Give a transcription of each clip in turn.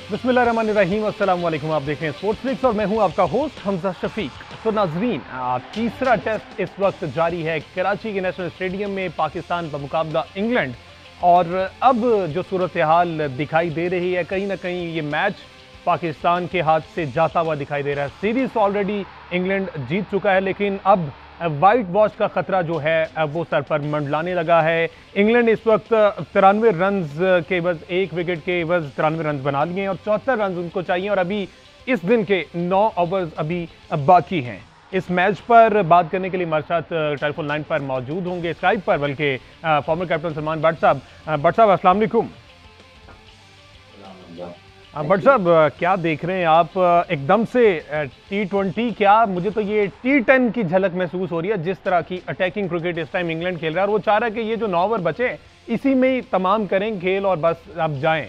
बिस्मिल्लाहिर्रहमानिर्रहीम, अस्सलाम वालेकुम। आप देख रहे हैं स्पोर्ट्स फ्लिक्स और मैं हूं आपका होस्ट हमजा शफीक। तो नाजरीन, तीसरा टेस्ट इस वक्त जारी है कराची के नेशनल स्टेडियम में पाकिस्तान का मुकाबला इंग्लैंड। और अब जो सूरत हाल दिखाई दे रही है, कहीं ना कहीं ये मैच पाकिस्तान के हाथ से जाता हुआ दिखाई दे रहा है। सीरीज ऑलरेडी इंग्लैंड जीत चुका है, लेकिन अब वाइट वॉश का खतरा जो है वो सर पर मंडलाने लगा है। इंग्लैंड इस वक्त 93 रन के एवज, एक विकेट के एवज 93 रन बना लिए हैं और 74 रन उनको चाहिए। और अभी इस दिन के 9 ओवर्स अभी बाकी हैं। इस मैच पर बात करने के लिए हमारे साथ टेलीफोन लाइन पर मौजूद होंगे, स्काइप पर बल्कि, फॉर्मर कैप्टन सलमान भट्ट साहब। भट्ट साहब, अस्सलाम वालेकुम। भट्ट साहब, क्या देख रहे हैं आप? एकदम से T20, क्या मुझे तो ये T10 की झलक महसूस हो रही है, जिस तरह की अटैकिंग क्रिकेट इस टाइम इंग्लैंड खेल रहा है और वो चाह रहा है कि ये जो 9 ओवर बचे इसी में ही तमाम करें खेल और बस अब जाएं।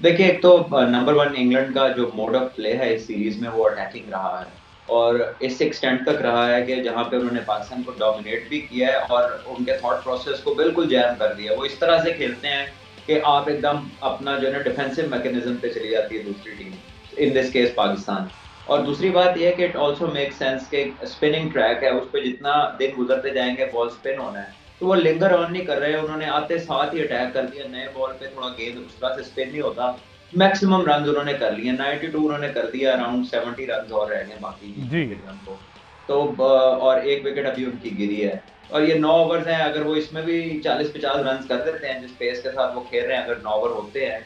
देखिए, एक तो नंबर वन इंग्लैंड का जो मोड ऑफ प्ले है इस सीरीज में वो अटैकिंग रहा है और इस एक्सटेंट तक रहा है कि जहां पे उन्होंने पाकिस्तान को डोमिनेट भी किया है और उनके थॉट प्रोसेस को बिल्कुल जैम कर दिया। वो इस तरह से खेलते हैं कि आप एकदम अपना जो है ना डिफेंसिव मैकेनिज्म पे चली जाती है दूसरी team, in this case Pakistan. और दूसरी बात यह है कि इट ऑल्सो मेक सेंस कि स्पिनिंग ट्रैक है, उस पर जितना दिन गुजरते जाएंगे बॉल स्पिन होना है, तो वो लिंगर ऑन नहीं कर रहे। उन्होंने आते साथ ही अटैक कर दिया, नए बॉल पे थोड़ा गेंद उस तरह से स्पिन नहीं होता। मैक्सिमम रन उन्होंने कर लिए, 92 उन्होंने कर दिया, अराउंड 70 रन और रह गए बाकी जी। रन को। तो और एक विकेट अभी उनकी गिरी है और ये 9 ओवर्स हैं। अगर वो इसमें भी 40-50 रन कर देते हैं जिस पेस के साथ वो खेल रहे हैं, अगर 9 ओवर होते हैं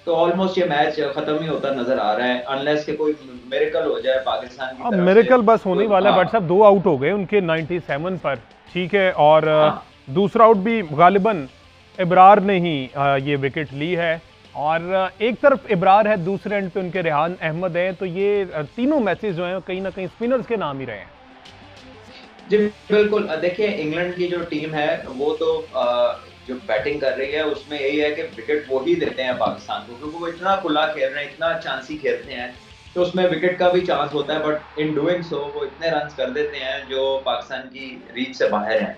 तो ऑलमोस्ट ये मैच खत्म ही होता नजर आ रहा है, अनलेस के कोई मिरेकल हो जाए पाकिस्तान की अब तरफ से। मेरेकल बस होने कोई वाला है। हाँ भट्ट साहब, 2 आउट हो गए उनके 97 पर, ठीक है। और हाँ दूसरा आउट भी गालिबन इब्रार ने ही ये विकेट ली है। और एक तरफ इब्रार है, दूसरे एंड पे उनके रेहान अहमद हैं। तो ये तीनों मैचेस जो हैं कहीं ना कहीं स्पिनर्स के नाम ही रहे हैं। जी बिल्कुल। देखिए, इंग्लैंड की जो टीम है वो तो जो बैटिंग कर रही है उसमें यही है कि विकेट वो ही देते हैं पाकिस्तान को, क्योंकि वो इतना खुला खेल रहे हैं, इतना चांसी खेलते हैं, तो उसमें विकेट का भी चांस होता है। बट इन डूइंग सो वो इतने रन कर देते हैं जो पाकिस्तान की रीच से बाहर हैं।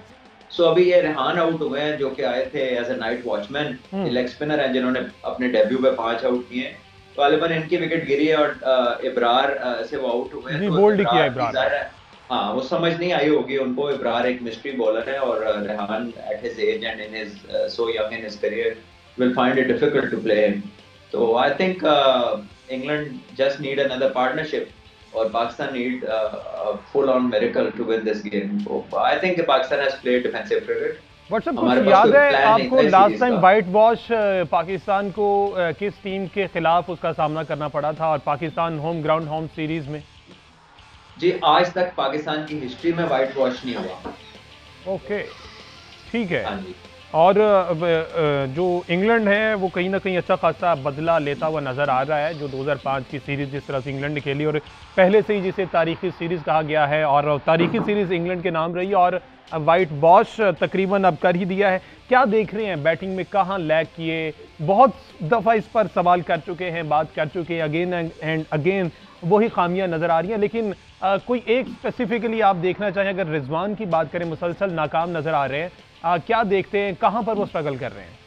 सो अभी ये रेहान आउट हुए हैं जो कि आए थे as a night watchman, leg spinner हैं जिन्होंने अपने डेब्यू पे 5 आउट किए। गालिबन इनकी विकेट गिरी है और इब्रार से वो आउट हुए हैं। जी, तो बोल्ड किया इब्रार की इब्रार ने। जाहिर है, हाँ, वो समझ नहीं आई होगी उनको। इब्रार एक मिस्ट्री बॉलर है और Rehan at his age and in his so young in his career will find it difficult to play him. तो I think England just need another partnership और Pakistan need full on miracle to win this game. तो I think Pakistan has played defensive cricket. WhatsApp, कुछ हमारे पास याद कोई है plan नहीं आपको था इस लास्ट सीरीज टाइम का। वाइट वॉश पाकिस्तान को किस टीम के खिलाफ उसका सामना करना पड़ा था? और Pakistan home ground home series में। जी, आज तक पाकिस्तान की हिस्ट्री में व्हाइट वॉश नहीं हुआ। ओके, ठीक है। हाँ जी। और जो इंग्लैंड है वो कहीं ना कहीं अच्छा खासा बदला लेता हुआ नजर आ रहा है। जो 2005 की सीरीज जिस तरह से इंग्लैंड ने खेली और पहले से ही जिसे तारीखी सीरीज कहा गया है, और तारीखी सीरीज इंग्लैंड के नाम रही, और वाइट वॉश तकरीबन अब कर ही दिया है। क्या देख रहे हैं बैटिंग में, कहाँ लैग किए? बहुत दफ़ा इस पर सवाल कर चुके हैं, बात कर चुके हैं, अगेन एंड अगेन वही खामियां नजर आ रही हैं। लेकिन कोई एक स्पेसिफिकली आप देखना चाहें, अगर रिजवान की बात करें, मुसलसल नाकाम नजर आ रहे हैं, क्या देखते हैं, कहां पर वो स्ट्रगल कर रहे हैं?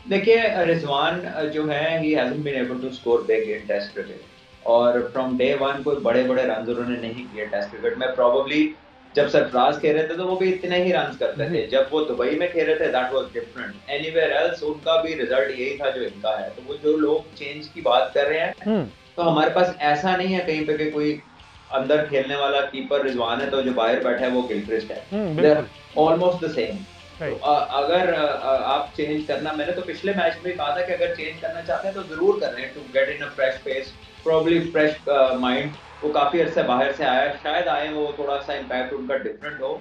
देखिए, रिजवान जो है ही hasn't been able to score big in test cricket और फ्रॉम डे वन कोई बड़े बड़े रन उन्होंने नहीं किए टेस्ट क्रिकेट में। प्रोबेबली जब सरफराज खेल रहे थे तो वो भी इतने ही रन करते जी। थे। जब वो दुबई में खेल रहे थे that was different. Anywhere else उनका भी रिजल्ट यही था जो इनका है। तो वो जो लोग चेंज की बात कर रहे हैं, हम्म। तो हमारे पास ऐसा नहीं है कहीं पे कि कोई अंदर खेलने वाला कीपर रिजवान है तो जो बाहर बैठा है वो गिलक्रिस्ट है। दे आर बिल्कुल ऑलमोस्ट द सेम। तो सही। अगर आप चेंज करना, मैंने तो पिछले मैच में कहा था कि अगर चेंज करना चाहते हैं तो जरूर कर रहे हैं, to get in a fresh pace, probably fresh mind. वो काफी अरसे बाहर से आया, शायद आए वो थोड़ा सा इम्पैक्ट उनका डिफरेंट हो।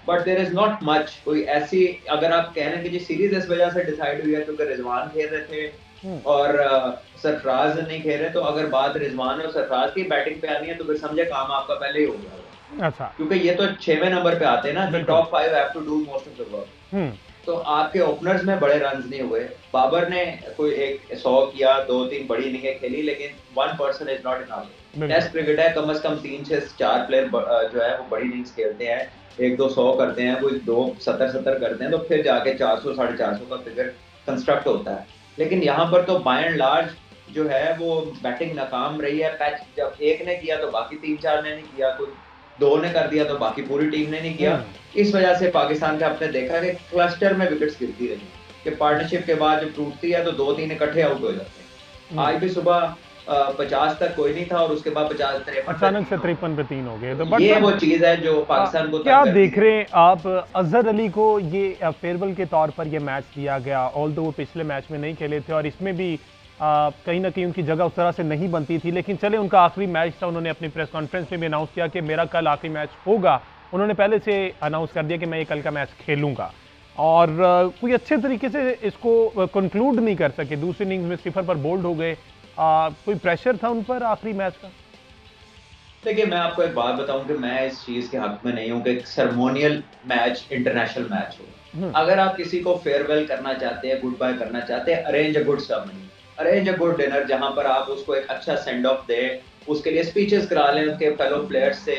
But there is not much कोई ऐसी, अगर आप कह रहे हैं कि जी सीरीज इस वजह से डिसाइड हुई है क्योंकि रिजवान खेल रहे थे हम्म। और सरफराज नहीं खेल रहे, तो अगर बात रिजवान और सरफराज की बैटिंग पे आनी है तो फिर समझे काम आपका पहले ही हो गया होगा। अच्छा। क्योंकि ये तो 6वें नंबर पे आते हैं ना, जो बिल्कुल। Top 5 have to do most of the work. Hmm. तो आपके ओपनर्स में बड़े रन नहीं हुए। बाबर ने कोई एक 100 किया, 2-3 बड़ी इनिंगें खेली, लेकिन one person is not enough. बिल्कुल। टेस्ट क्रिकेट है, कम से कम 3 से 4 प्लेयर जो है वो बड़ी इनिंग्स खेलते हैं। एक दो 100 करते हैं, कोई दो 70-70 करते हैं, तो फिर जाके 400 450 का फिगर कंस्ट्रक्ट होता है। लेकिन यहाँ पर तो बाय एंड लार्ज जो है वो बैटिंग नाकाम रही है। पैच जब एक ने किया तो बाकी 3-4 ने नहीं किया, कोई 2 ने कर दिया तो बाकी पूरी टीम ने नहीं किया। इस वजह से पाकिस्तान का आपने देखा कि क्लस्टर में विकेट्स गिरती रही कि पार्टनरशिप के बाद जब टूटती है तो 2-3 इकट्ठे आउट हो जाते हैं। आज भी सुबह 50 तक कोई नहीं था और उसके बाद 50-53 अचानक से 53 पे 3 हो गए। तो ये वो चीज है जो पाकिस्तान को क्या देख रहे हैं आप? अजहर अली को ये फेयरवेल के तौर पर ये मैच दिया गया, ऑल्दो वो पिछले मैच में नहीं खेले थे और इसमें भी कहीं ना कहीं उनकी जगह उस तरह से नहीं बनती थी, लेकिन चले उनका आखिरी मैच था। उन्होंने अपनी प्रेस कॉन्फ्रेंस में भी अनाउंस किया कि मेरा कल आखिरी मैच होगा। उन्होंने पहले से अनाउंस कर दिया कि मैं ये कल का मैच खेलूंगा और कोई अच्छे तरीके से इसको कंक्लूड नहीं कर सके। दूसरी इनिंग्स में सिफर पर बोल्ड हो गए। कोई प्रेशर था उन पर आखिरी मैच का? देखिए मैं आपको एक बात बताऊं कि मैं इस चीज के हक में नहीं हूं कि सेरेमोनियल मैच इंटरनेशनल मैच हो। अगर आप किसी को फेयरवेल करना चाहते हैं, गुड बाय करना चाहते हैं, arrange a good ceremony, arrange a good dinner जहां पर आप उसको एक अच्छा सेंड ऑफ दे, उसके लिए स्पीचेस करा लें उसके फेलो प्लेयर्स से।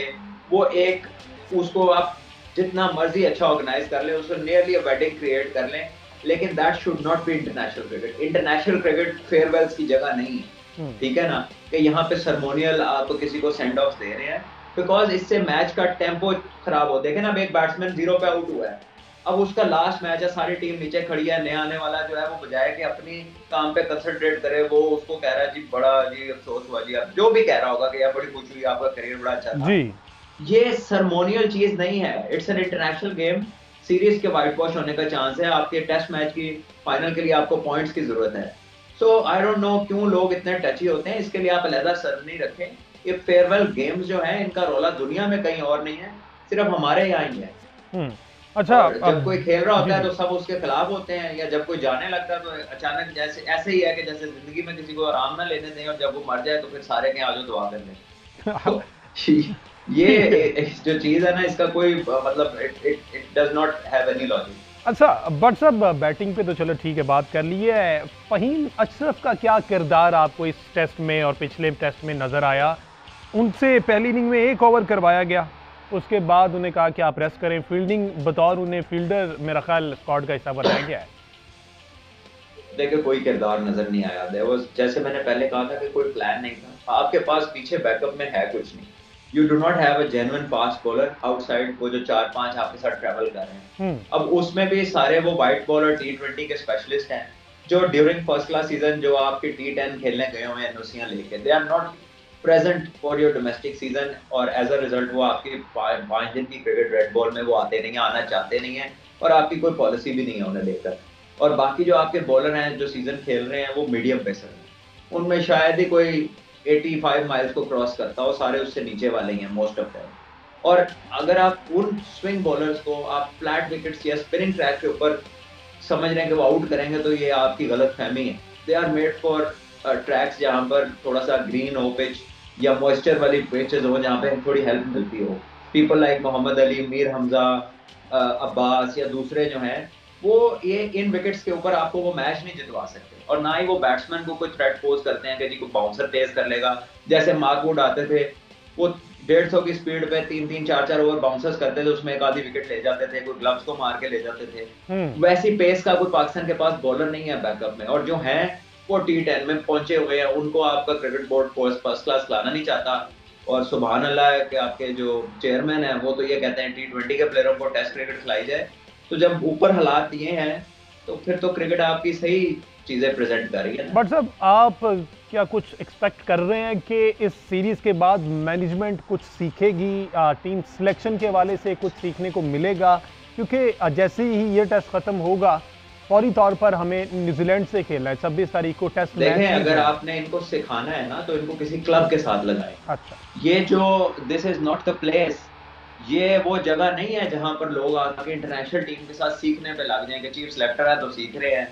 वो एक उसको आप जितना मर्जी अच्छा ऑर्गेनाइज कर लें, उसको नियरली अ वेडिंग क्रिएट कर लें, लेकिन that should not be international cricket. International cricket farewells की जगह नहीं है, ठीक है ना, कि यहाँ पे सेरेमोनियल आप किसी को सेंड ऑफ दे रहे हैं, बिकॉज इससे मैच का टेम्पो खराब हो। देखे ना, अब एक बैट्समैन 0 पे आउट हुआ है, अब उसका लास्ट मैच है, सारी टीम नीचे खड़ी है, नया आने वाला जो है वो बजाय कि अपनी काम पे कंसंट्रेट करे, वो उसको कह रहा है जी बड़ा जी अफसोस हुआ जी, अब जो भी कह रहा होगा कि यार बड़ी खुशी हुई, आपका करियर बड़ा अच्छा था जी। ये सेरेमोनियल चीज नहीं है, it's an international game. Series के व्हाइट वॉश होने का चांस है, आपके टेस्ट मैच की फाइनल के लिए आपको पॉइंट्स की जरूरत है। सो आई डोंट नो क्यों लोग इतने टची होते हैं, इसके लिए आप अलहदा सेरेमनी रखें। ये फेयरवेल गेम्स जो हैं इनका रौला दुनिया में कहीं और नहीं है, सिर्फ हमारे यहाँ ही है। अच्छा, जब कोई खेल रहा होता है तो सब उसके खिलाफ होते हैं, या जब कोई जाने लगता है तो अचानक जैसे ऐसे ही है कि जैसे जिंदगी में किसी को आराम ना लेने दें और जब वो मर जाए तो फिर सारे के आजो दुआ कर लें। तो ये जो चीज है ना, इसका कोई मतलब it does not have any logic. अच्छा, बट सब बैटिंग पे तो चलो ठीक है, बात कर ली है। फहीम अशरफ का क्या किरदार आपको इस टेस्ट में और पिछले टेस्ट में नजर आया? उनसे पहली इनिंग में 1 ओवर करवाया गया, उसके बाद उन्हें कहा कि आप रेस्ट करें। फील्डिंग बतौर उन्हें फील्डर मेरा ख्याल स्क्वाड का हिस्सा बनाया गया है। देखिए कोई किरदार नजर नहीं आया। देयर वाज, जैसे मैंने पहले कहा था कि कोई प्लान नहीं था, आपके पास पीछे बैकअप में है कुछ नहीं। You do not have a genuine fast bowler outside, वो जो 4-5 आपके साथ ट्रैवल कर रहे हैं। अब उसमें भी सारे वो वाइट बॉलर T20 के स्पेशलिस्ट हैं जो ड्यूरिंग फर्स्ट क्लास सीजन जो आपके T10 खेलने गए हुए हैं एनओसियां लेके, they are not present for your domestic season, और एज अ रिजल्ट वो आपकी 5 दिन की क्रिकेट रेड बॉल में वो आते नहीं है, आना चाहते नहीं है, और आपकी कोई पॉलिसी भी नहीं है उन्हें लेकर। और बाकी जो आपके बॉलर हैं जो सीजन खेल रहे हैं वो मीडियम पेसर हैं, उनमें शायद ही कोई 85 माइल्स को क्रॉस करता हो, सारे उससे नीचे वाले ही हैं मोस्ट ऑफ देम। और अगर आप उन स्विंग बॉलर्स को आप फ्लैट विकेट्स या स्पिनिंग ट्रैक के ऊपर समझ रहे हैं कि वो आउट करेंगे, तो ये आपकी गलत फहमी है। They are made for tracks जहाँ पर थोड़ा सा ग्रीन हो पिच या मॉइस्चर वाली पिचेस हो जहाँ पे थोड़ी हेल्प मिलती हो। पीपल लाइक मोहम्मद अली, मीर हमजा, अब्बास या दूसरे जो हैं, वो ये इन विकेट्स के ऊपर आपको वो मैच नहीं जितवा सकते, और ना ही वो बैट्समैन को कोई थ्रेट पोज करते हैं कि जी कोई बाउंसर तेज कर लेगा। जैसे मार्कवुड आते थे, वो 150 की स्पीड पे 3-3 4-4 ओवर बाउंसर्स करते थे, उसमें एक आधी विकेट ले जाते थे, कोई ग्लव्स को मार के ले जाते थे। वैसी पेस का कोई पाकिस्तान के पास बॉलर नहीं है बैकअप में, और जो हैं वो T10 में पहुंचे हुए हैं, उनको आपका क्रिकेट बोर्ड फर्स्ट क्लास लाना नहीं चाहता। और सुभान अल्लाह है कि आपके जो चेयरमैन है वो तो ये कहते हैं T20 के प्लेयरों को टेस्ट क्रिकेट खिलाई जाए। तो जब ऊपर हालात दिए हैं तो फिर तो क्रिकेट आपकी सही चीजें प्रेजेंट कर रही है। बट साहब, आप क्या कुछ एक्सपेक्ट कर रहे हैं कि इस सीरीज के बाद मैनेजमेंट कुछ सीखेगी, टीम सिलेक्शन के हवाले से कुछ सीखने को मिलेगा? क्योंकि जैसे ही ये टेस्ट खत्म होगा फौरी तौर पर हमें न्यूजीलैंड से खेलना है 26 तारीख को टेस्ट मैच। देखें, अगर आपने इनको सिखाना है ना तो इनको किसी क्लब के साथ लगाएं। अच्छा, ये जो this is not the place, ये वो जगह नहीं है जहां पर लोग आके इंटरनेशनल टीम के साथ सीखने पे लग जाएं कि चीफ सेलेक्टर है तो सीख रहे हैं,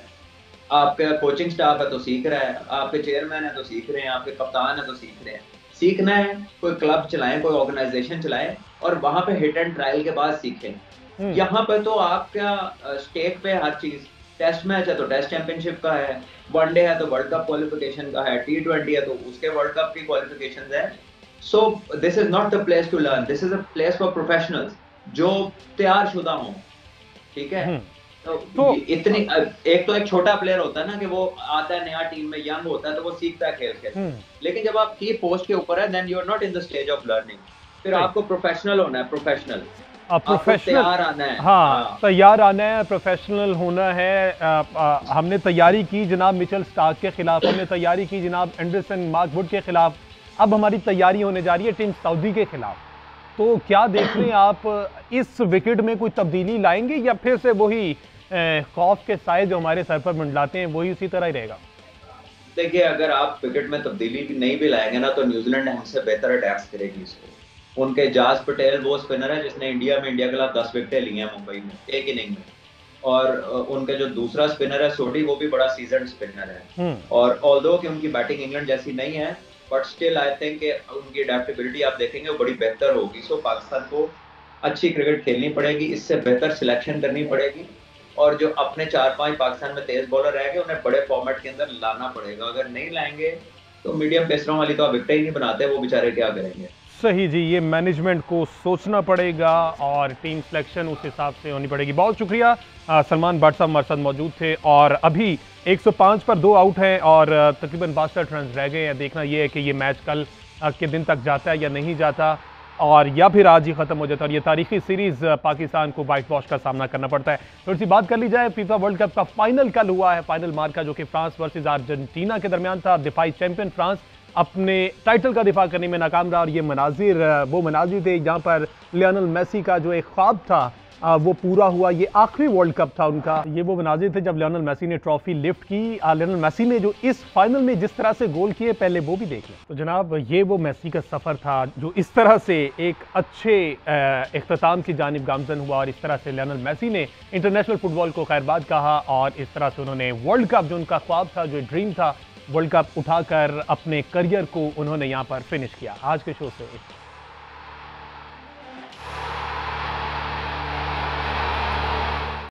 आपका कोचिंग स्टाफ है तो सीख रहा है, आपके चेयरमैन है तो सीख रहे हैं, आपके कप्तान है तो सीख रहे हैं। सीखना है, कोई क्लब चलाएं, कोई ऑर्गेनाइजेशन चलाएं, और वहां पे हिट एंड ट्रायल के बाद सीखें। यहाँ पे तो आपका स्टेक पे हर चीज, टेस्ट मैच है तो टेस्ट चैंपियनशिप का है, वनडे है तो वर्ल्ड कप क्वालिफिकेशन का है, T20 है तो उसके वर्ल्ड कप की क्वालिफिकेशन है। So this is not the place to learn. This is a place for professionals जो तैयार शुदा हों, ठीक है। तो तो इतनी एक तो एक छोटा प्लेयर होता है ना कि वो आता है नया टीम में, यंग होता है तो वो सीखता है खेल खेल के। हम्म, लेकिन जब आप की पोस्ट के ऊपर है, then you are not in the stage of learning. फिर सही। आपको प्रोफेशनल होना है, प्रोफेशनल। आपको प्रोफेशनल, तैयार आना है। हाँ हाँ, तैयार आना है, प्रोफेशनल होना है। हमने तैयारी की जनाब मिचेल स्टार्क के खिलाफ, हमने तैयारी की जनाब एंडरसन मार्क वुड के खिलाफ, अब हमारी तैयारी होने जा रही है टीम सऊदी के खिलाफ। तो क्या देख रहे हैं आप, इस विकेट में कोई तब्दीली लाएंगे या फिर से वही खौफ के साए जो हमारे सर पर मंडलाते हैं वही उसी तरह ही रहेगा? देखिए अगर आप विकेट में तब्दीली भी नहीं भी लाएंगे ना, तो न्यूजीलैंड हमसे बेहतर अटैक्स करेगी इसको। उनके जास पटेल वो स्पिनर है जिसने इंडिया के खिलाफ 10 विकेटें ली हैं मुंबई में एक इनिंग में। और उनका जो दूसरा स्पिनर है सोडी, वो भी बड़ा सीजन स्पिनर है। हम्म। और ऑल्दो कि उनकी बैटिंग इंग्लैंड जैसी नहीं है, बट स्टिल आई थिंक उनकी अडेप्टेबिलिटी आप देखेंगे वो बड़ी बेहतर होगी। सो पाकिस्तान को अच्छी क्रिकेट खेलनी पड़ेगी, इससे बेहतर सिलेक्शन करनी पड़ेगी। और जो अपने 4-5 पाकिस्तान में तेज बॉलर रह गए उन्हें बड़े फॉर्मेट के अंदर लाना पड़ेगा। अगर नहीं लाएंगे तो मीडियम पेसरों वाली तो आप विकेट ही नहीं बनाते, वो बेचारे क्या करेंगे। सही जी, ये मैनेजमेंट को सोचना पड़ेगा और टीम सिलेक्शन उस हिसाब से होनी पड़ेगी। बहुत शुक्रिया। सलमान भट्ट साहब हमारे साथ मौजूद थे। और अभी 105 पर 2 आउट हैं और तकरीबन 62 रन रह गए हैं। देखना ये है कि ये मैच कल के दिन तक जाता है या नहीं जाता, और या फिर आज ही खत्म हो जाता है। और ये तारीखी सीरीज पाकिस्तान को वाइट वॉश का सामना करना पड़ता है। थोड़ी सी बात कर ली जाए, फीफा वर्ल्ड कप का फाइनल कल हुआ है। फाइनल मार्का जो कि फ्रांस वर्सेस अर्जेंटीना के दरमियान था। दिफाई चैंपियन फ्रांस अपने टाइटल का दिफा करने में नाकाम रहा। और ये मनाजिर वो मनाजिर थे जहां पर लियोनेल मेसी का जो एक ख्वाब था वो पूरा हुआ। ये आखिरी वर्ल्ड कप था उनका। ये वो मनाजिर थे जब लियोनेल मेसी ने ट्रॉफी लिफ्ट की। लियोनेल मेसी ने जो इस फाइनल में जिस तरह से गोल किए, पहले वो भी देख लें। तो जनाब ये वो मेसी का सफ़र था जो इस तरह से एक अच्छे इख्तिताम की जानिब गामजन हुआ। और इस तरह से लियोनेल मेसी ने इंटरनेशनल फुटबॉल को खैरबाद कहा और इस तरह से उन्होंने वर्ल्ड कप जो उनका ख्वाब था, जो ड्रीम था, वर्ल्ड कप उठाकर अपने करियर को उन्होंने यहाँ पर फिनिश किया। आज के शो से